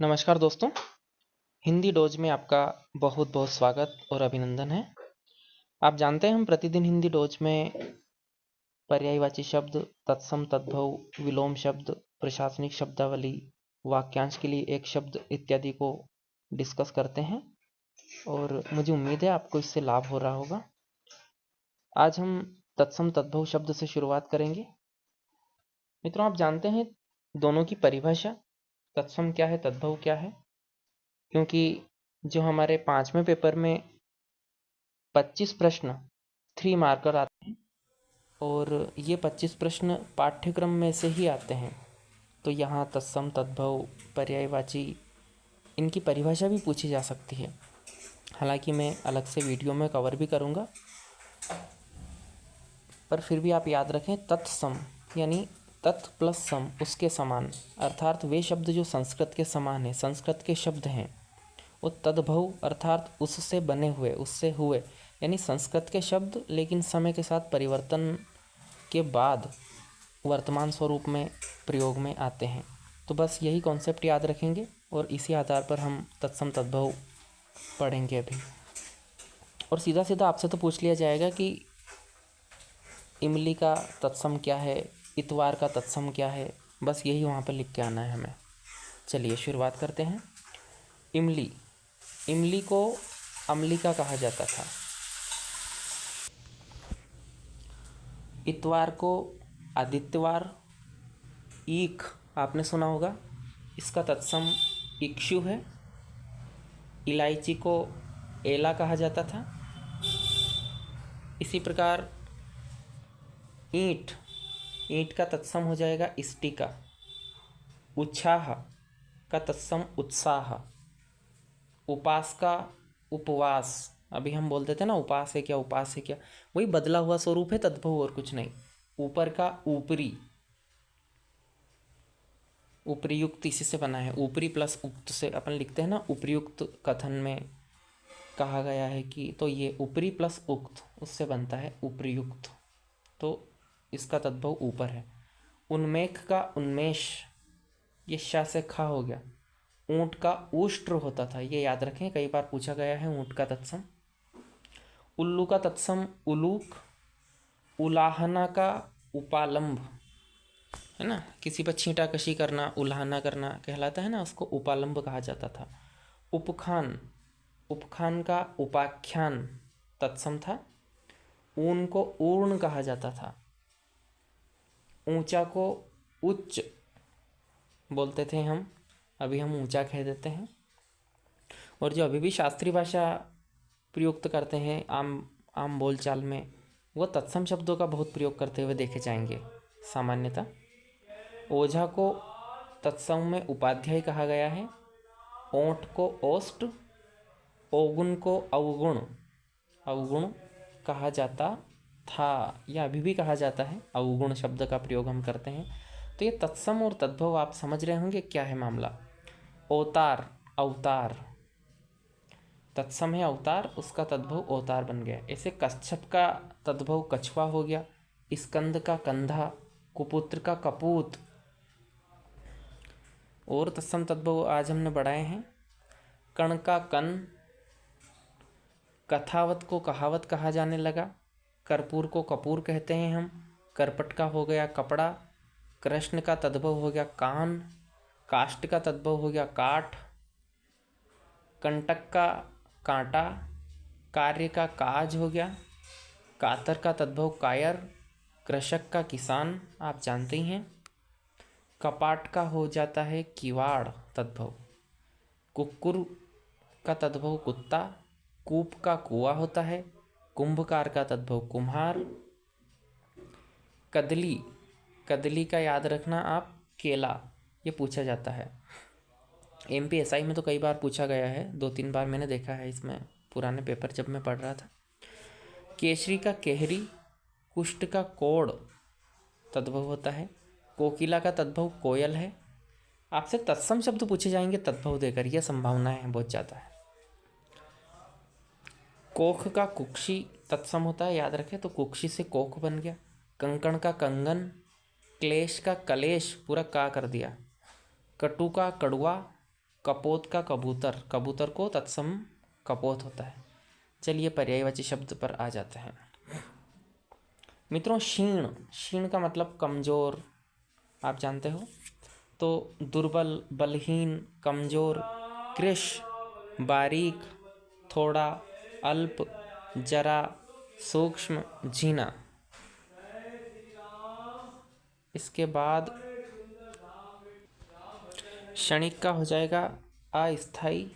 नमस्कार दोस्तों, हिंदी डोज में आपका बहुत बहुत स्वागत और अभिनंदन है। आप जानते हैं हम प्रतिदिन हिंदी डोज में पर्यायवाची शब्द, तत्सम तद्भव, विलोम शब्द, प्रशासनिक शब्दावली, वाक्यांश के लिए एक शब्द इत्यादि को डिस्कस करते हैं और मुझे उम्मीद है आपको इससे लाभ हो रहा होगा। आज हम तत्सम तद्भव शब्द से शुरुआत करेंगे। मित्रों, आप जानते हैं दोनों की परिभाषा, तत्सम क्या है, तद्भव क्या है? क्योंकि जो हमारे 5वें पेपर में 25 प्रश्न 3 मार्कर आते हैं और ये 25 प्रश्न पाठ्यक्रम में से ही आते हैं, तो यहाँ तत्सम तद्भव पर्यायवाची इनकी परिभाषा भी पूछी जा सकती है। हालांकि मैं अलग से वीडियो में कवर भी करूँगा, पर फिर भी आप याद रखें तत्सम यानी तत् प्लस सम उसके समान, अर्थात वे शब्द जो संस्कृत के समान हैं, संस्कृत के शब्द हैं। वो तद्भव अर्थात उससे बने हुए, उससे हुए, यानी संस्कृत के शब्द लेकिन समय के साथ परिवर्तन के बाद वर्तमान स्वरूप में प्रयोग में आते हैं। तो बस यही कॉन्सेप्ट याद रखेंगे और इसी आधार पर हम तत्सम तद्भव पढ़ेंगे अभी। और सीधा सीधा आपसे तो पूछ लिया जाएगा कि इमली का तत्सम क्या है, इतवार का तत्सम क्या है, बस यही वहाँ पर लिख के आना है हमें। चलिए शुरुआत करते हैं। इमली, इमली को अम्लिका कहा जाता था। इतवार को आदित्यवार। ईख आपने सुना होगा, इसका तत्सम इक्षु है। इलायची को एला कहा जाता था। इसी प्रकार ईंट, ईंट का तत्सम हो जाएगा इष्टिका। उत्साह का तत्सम उत्साह। उपास का उपवास, अभी हम बोलते थे ना उपास है क्या, उपास है क्या, वही बदला हुआ स्वरूप है तद्भव और कुछ नहीं। ऊपर का ऊपरी, उपरियुक्त इसी से बना है। ऊपरी प्लस उक्त से अपन लिखते हैं ना, उपरियुक्त कथन में कहा गया है कि, तो ये ऊपरी प्लस उक्त उससे बनता है उपरियुक्त, तो इसका तद्भव ऊपर है। उन्मेख का उन्मेष, ये शा से खा हो गया। ऊंट का ऊष्ट्र होता था, ये याद रखें, कई बार पूछा गया है ऊंट का तत्सम। उल्लू का तत्सम उलूक। उलाहना का उपालंब, है ना, किसी पर छींटा कशी करना, उल्हाना करना कहलाता है ना, उसको उपालंब कहा जाता था। उपखान, उपखान का उपाख्यान तत्सम था। ऊन को ऊर्ण कहा जाता था। ऊंचा को उच्च बोलते थे हम, अभी हम ऊंचा कह देते हैं। और जो अभी भी शास्त्रीय भाषा प्रयुक्त करते हैं आम आम बोलचाल में, वो तत्सम शब्दों का बहुत प्रयोग करते हुए देखे जाएंगे सामान्यतः। ओझा को तत्सम में उपाध्याय कहा गया है। ओंठ को ओष्ट, ओगुण को अवगुण, अवगुण कहा जाता था, या अभी भी कहा जाता है, अवगुण शब्द का प्रयोग हम करते हैं। तो ये तत्सम और तद्भव आप समझ रहे होंगे क्या है मामला। अवतार, अवतार तत्सम है अवतार, उसका तद्भव अवतार बन गया। ऐसे कच्छप का तद्भव कछुआ हो गया। स्कंद का कंधा, कुपुत्र का कपूत। और तत्सम तद्भव आज हमने बढ़ाए हैं। कण का कन, कथावत को कहावत कहा जाने लगा। कर्पूर को कपूर कहते हैं हम। करपट का हो गया कपड़ा। कृष्ण का तद्भव हो गया कान। काष्ठ का तद्भव हो गया काठ। कंटक का कांटा। कार्य का काज हो गया। कातर का तद्भव कायर। कृषक का किसान, आप जानते ही हैं। कपाट का हो जाता है किवाड़ तद्भव। कुक्कुर का तद्भव कुत्ता। कूप का कुआं होता है। कुंभकार का तद्भव कुम्हार। कदली, कदली का याद रखना आप केला, ये पूछा जाता है। एमपीएसआई में तो कई बार पूछा गया है, 2-3 बार मैंने देखा है इसमें पुराने पेपर जब मैं पढ़ रहा था। केसरी का केहरी। कुष्ठ का कोड़ तद्भव होता है। कोकिला का तद्भव कोयल है। आपसे तत्सम शब्द पूछे जाएंगे तद्भव देकर, यह संभावनाएं है बहुत ज़्यादा है। कोख का कुक्षी तत्सम होता है, याद रखें, तो कुक्षी से कोख बन गया। कंकण का कंगन। क्लेश का कलेश, पूरा का कर दिया। कटु का कड़वा। कपोत का कबूतर, कबूतर को तत्सम कपोत होता है। चलिए पर्यायवाची शब्द पर आ जाते हैं। मित्रों क्षीण, क्षीण का मतलब कमज़ोर, आप जानते हो। तो दुर्बल, बलहीन, कमज़ोर, कृश, बारीक, थोड़ा, अल्प, जरा, सूक्ष्म, झीना। इसके बाद क्षणिक का हो जाएगा अस्थायी,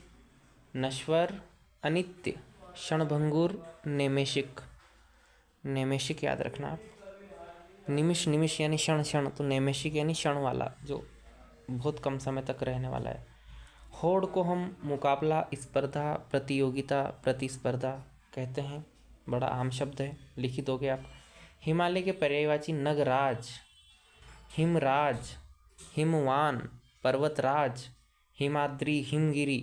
नश्वर, अनित्य, क्षणभंगुर, नेमिषिक। नेमिषिक याद रखना आप। निमिष, निमिष यानी क्षण क्षण, तो नेमिषिक यानी क्षण वाला, जो बहुत कम समय तक रहने वाला है। होड़ को हम मुकाबला, स्पर्धा, प्रतियोगिता, प्रतिस्पर्धा कहते हैं। बड़ा आम शब्द है, लिख ही दोगे आप। हिमालय के पर्यायवाची नगराज, हिमराज, हिमवान, पर्वतराज, हिमाद्री, हिमगिरी,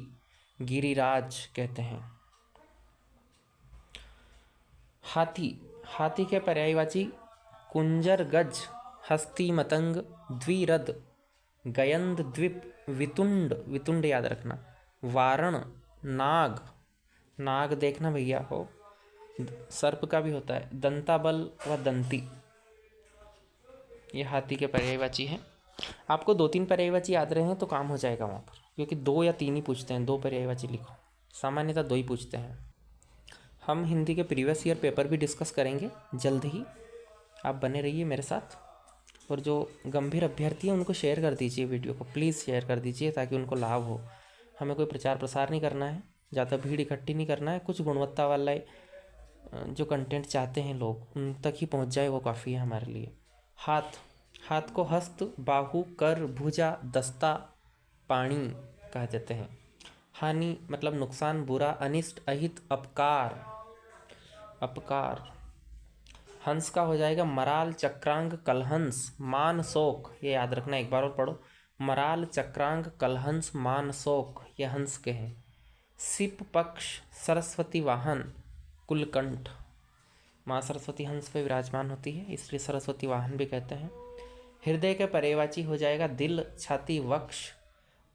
गिरिराज कहते हैं। हाथी, हाथी के पर्यायवाची कुंजर, गज, हस्ती, मतंग, द्विरद, गयंद, द्वीप, वितुंड, वितुंड याद रखना, वारण, नाग, नाग देखना भैया हो, सर्प का भी होता है, दंताबल व दंती। ये हाथी के पर्यायवाची हैं। आपको 2-3 पर्यायवाची याद रहे हैं तो काम हो जाएगा वहाँ पर, क्योंकि 2 या 3 ही पूछते हैं, 2 पर्यायवाची लिखो। सामान्यतः 2 ही पूछते हैं। हम हिंदी के प्रीवियस ईयर पेपर भी डिस्कस करेंगे जल्द ही, आप बने रहिए मेरे साथ। और जो गंभीर अभ्यर्थी हैं उनको शेयर कर दीजिए, वीडियो को प्लीज़ शेयर कर दीजिए ताकि उनको लाभ हो। हमें कोई प्रचार प्रसार नहीं करना है, ज़्यादा भीड़ इकट्ठी नहीं करना है, कुछ गुणवत्ता वाला जो कंटेंट चाहते हैं लोग उन तक ही पहुंच जाए वो काफ़ी है हमारे लिए। हाथ, हाथ को हस्त, बाहु, कर, भुजा, दस्ता, पाणी कह देते हैं। हानि मतलब नुकसान, बुरा, अनिष्ट, अहित, अपकार, अपकार। हंस का हो जाएगा मराल, चक्रांग, कलहंस, मान, शोक। ये याद रखना, एक बार और पढ़ो। मराल, चक्रांग, कलहंस, मान, शोक, ये हंस के हैं। सिप, पक्ष, सरस्वती वाहन, कुलकंठ। माँ सरस्वती हंस पे विराजमान होती है, इसलिए सरस्वती वाहन भी कहते हैं। हृदय के पर्यायवाची हो जाएगा दिल, छाती, वक्ष,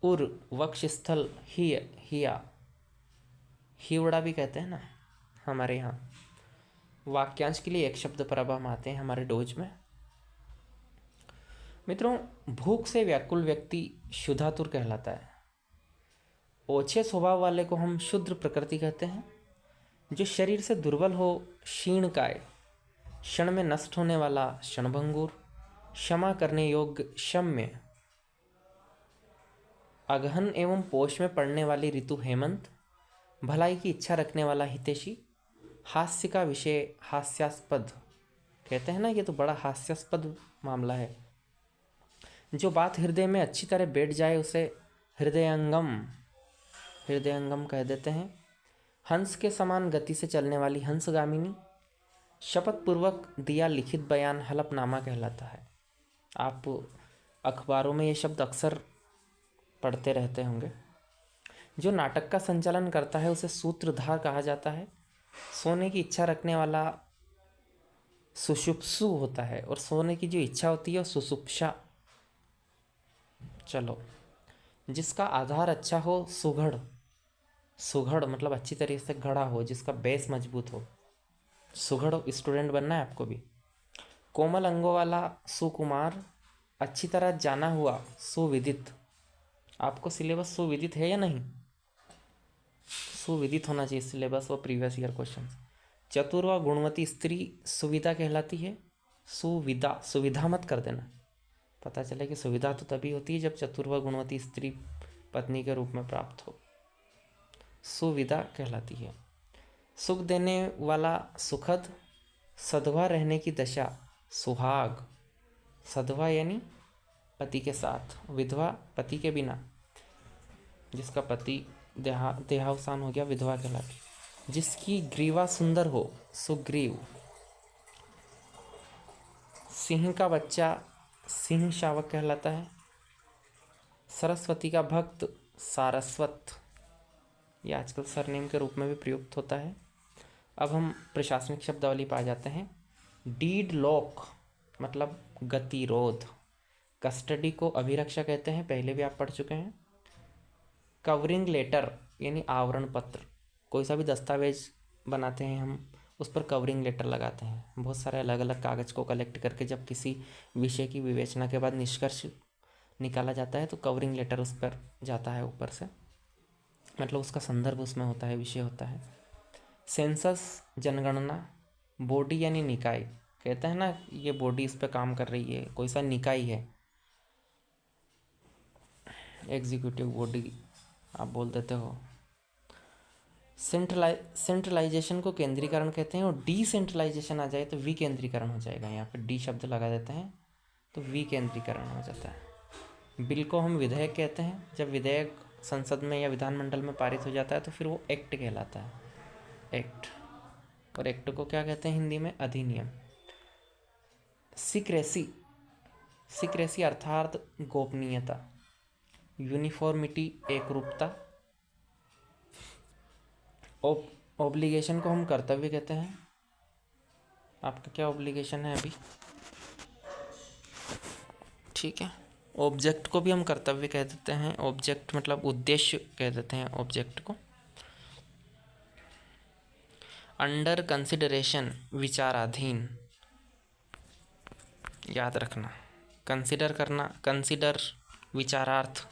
उर, वक्ष स्थल, हिया, हिवड़ा भी कहते हैं ना हमारे यहाँ। वाक्यांश के लिए एक शब्द पर अब हम आते हैं हमारे डोज में। मित्रों, भूख से व्याकुल व्यक्ति क्षुधातुर कहलाता है। ओछे स्वभाव वाले को हम शुद्र प्रकृति कहते हैं। जो शरीर से दुर्बल हो क्षीण काय, क्षण में नष्ट होने वाला क्षणभंगुर, क्षमा करने योग्य क्षम्य, अगहन एवं पोष में पड़ने वाली ऋतु हेमंत, भलाई की इच्छा रखने वाला हितैषी, हास्य का विषय हास्यास्पद कहते हैं ना, ये तो बड़ा हास्यास्पद मामला है। जो बात हृदय में अच्छी तरह बैठ जाए उसे हृदयंगम, हृदयंगम कह देते हैं। हंस के समान गति से चलने वाली हंसगामिनी, शपथ पूर्वक दिया लिखित बयान हलफनामा कहलाता है। आप अखबारों में ये शब्द अक्सर पढ़ते रहते होंगे। जो नाटक का संचालन करता है उसे सूत्रधार कहा जाता है। सोने की इच्छा रखने वाला सुषुप्सु होता है, और सोने की जो इच्छा होती है वो सुषुप्सा। चलो, जिसका आधार अच्छा हो सुघड़, सुघड़ मतलब अच्छी तरीके से गढ़ा हो, जिसका बेस मजबूत हो, सुघड़ स्टूडेंट बनना है आपको भी। कोमल अंगों वाला सुकुमार, अच्छी तरह जाना हुआ सुविदित। आपको सिलेबस सुविदित है या नहीं? सुविदित होना चाहिए सिलेबस और प्रीवियस ईयर क्वेश्चन। चतुर व गुणवती स्त्री सुविधा कहलाती है। सुविधा, सुविधा मत कर देना, पता चले कि सुविधा तो तभी होती है जब चतुर व गुणवती स्त्री पत्नी के रूप में प्राप्त हो। सुविधा कहलाती है। सुख देने वाला सुखद, सधवा रहने की दशा सुहाग। सधवा यानी पति के साथ, विधवा पति के बिना, जिसका पति देहावसान हो गया विधवा कहलाती। जिसकी ग्रीवा सुंदर हो सुग्रीव। सिंह का बच्चा सिंह शावक कहलाता है। सरस्वती का भक्त सारस्वत, यह आजकल सरनेम के रूप में भी प्रयुक्त होता है। अब हम प्रशासनिक शब्दावली पा जाते हैं। डीड लॉक मतलब गतिरोध। कस्टडी को अभिरक्षा कहते हैं, पहले भी आप पढ़ चुके हैं। कवरिंग लेटर यानी आवरण पत्र, कोई सा भी दस्तावेज बनाते हैं हम, उस पर कवरिंग लेटर लगाते हैं। बहुत सारे अलग अलग कागज़ को कलेक्ट करके जब किसी विषय की विवेचना के बाद निष्कर्ष निकाला जाता है तो कवरिंग लेटर उस पर जाता है ऊपर से, मतलब उसका संदर्भ उसमें होता है, विषय होता है। सेंसस जनगणना, बॉडी यानी निकाय, कहते हैं ना ये बॉडी इस पे काम कर रही है, कोई सा निकाय है, एग्जीक्यूटिव बॉडी आप बोल देते हो। सेंट्रलाइजेशन को केंद्रीकरण कहते हैं, और डिसेंट्रलाइजेशन आ जाए तो विकेंद्रीकरण हो जाएगा। यहाँ पे डी शब्द लगा देते हैं तो विकेंद्रीकरण हो जाता है। बिल को हम विधेयक कहते हैं, जब विधेयक संसद में या विधानमंडल में पारित हो जाता है तो फिर वो एक्ट कहलाता है, एक्ट। और एक्ट को क्या कहते हैं हिंदी में? अधिनियम। सीक्रेसी, सीक्रेसी अर्थात गोपनीयता। यूनिफॉर्मिटी एकरूपता। ऑब्लिगेशन को हम कर्तव्य कहते हैं। आपका क्या ऑब्लिगेशन है अभी? ठीक है। ऑब्जेक्ट को भी हम कर्तव्य कह देते हैं, ऑब्जेक्ट मतलब उद्देश्य कह देते हैं ऑब्जेक्ट को। अंडर कंसिडरेशन विचाराधीन, याद रखना। कंसिडर करना, कंसिडर विचारार्थ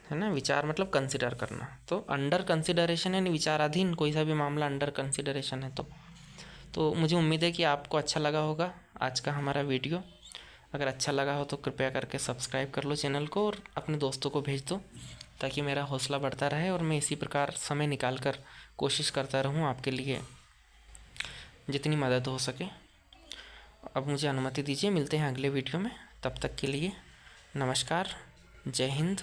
है ना, विचार मतलब कंसिडर करना। तो अंडर कंसिडरेशन यानी विचाराधीन, कोई सा भी मामला अंडर कंसिडरेशन है तो मुझे उम्मीद है कि आपको अच्छा लगा होगा आज का हमारा वीडियो। अगर अच्छा लगा हो तो कृपया करके सब्सक्राइब कर लो चैनल को और अपने दोस्तों को भेज दो, ताकि मेरा हौसला बढ़ता रहे और मैं इसी प्रकार समय निकाल कर कोशिश करता रहूँ आपके लिए जितनी मदद हो सके। अब मुझे अनुमति दीजिए, मिलते हैं अगले वीडियो में। तब तक के लिए नमस्कार, जय हिंद।